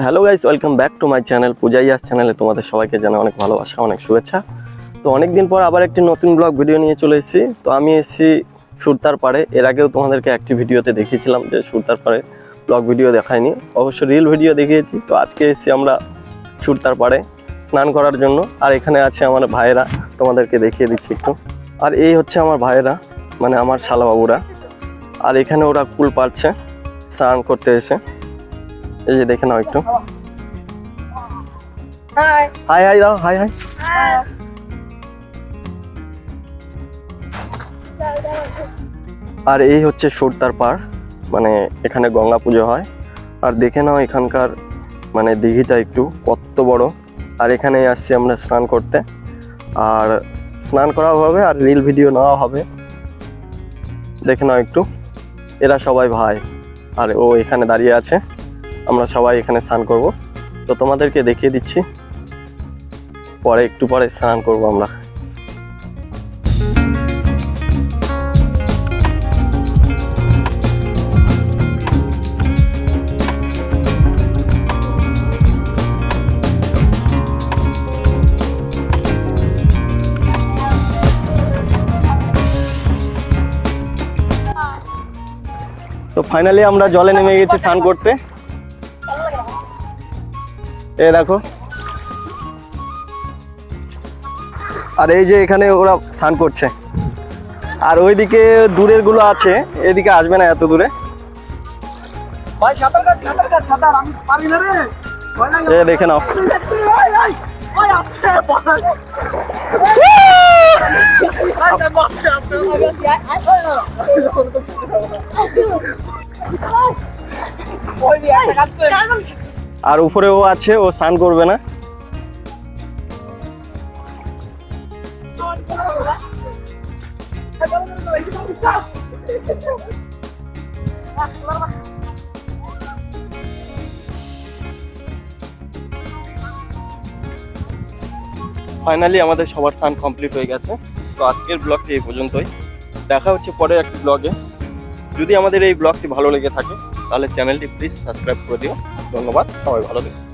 Hello guys, welcome back to my channel পূজাইয়াস চ্যানেলে তোমাদের সবাইকে জানাই অনেক ভালোবাসা, অনেক শুভেচ্ছা। তো অনেকদিন পর আবার একটি নতুন ব্লগ ভিডিও নিয়ে চলে এসেছি। তো আমি এসেছি সুরতার পাড়ে। এর আগেও তোমাদেরকে একটি ভিডিওতে দেখিয়েছিলাম যে সুরতার পাড়ে ব্লগ ভিডিও দেখায়নি, অবশ্য রিল ভিডিও দেখিয়েছি। তো আজকে এসেছি আমরা সুরতার পাড়ে স্নান করার জন্য। আর এখানে আছে আমার ভাইয়েরা, তোমাদেরকে দেখিয়ে দিচ্ছি একটু। আর এই হচ্ছে আমার ভাইয়েরা, মানে আমার শালাবাবুরা। আর এখানে ওরা কুল পাচ্ছে স্নান করতে এসে। এই যে দেখে নাও একটু। হাই হাই দাও, হাই হাই। আর এই হচ্ছে সুরতার পাড়, মানে এখানে গঙ্গা পুজো হয়। আর দেখে নাও এখানকার মানে দিঘিটা একটু কত বড়। আর এখানে আসছি আমরা স্নান করতে, আর স্নান করাও হবে আর রিল ভিডিও নেওয়া হবে। দেখে নাও একটু, এরা সবাই ভাই। আর ও এখানে দাঁড়িয়ে আছে, আমরা সবাই এখানে স্নান করব। তো তোমাদেরকে দেখিয়ে দিচ্ছি, পরে একটু পরে স্নান করব আমরা। তো ফাইনালি আমরা জলে নেমে গেছি স্নান করতে। এই দেখো, আর এই যে এখানে ওরা স্নান করছে। আর ওইদিকে দূরের গুলো আছে, এদিকে আসবে না এত দূরে। দেখে নাও, আর উপরে ও আছে, ও স্নান করবে না। ফাইনালি আমাদের সবার স্নান কমপ্লিট হয়ে গেছে। তো আজকের ব্লগটি এই পর্যন্তই, দেখা হচ্ছে পরের একটি ব্লগে। যদি আমাদের এই ব্লগটি ভালো লেগে থাকে তাহলে চ্যানেলটি প্লিজ সাবস্ক্রাইব করে দিও। ধন্যবাদ, সবাই ভালো থেকো।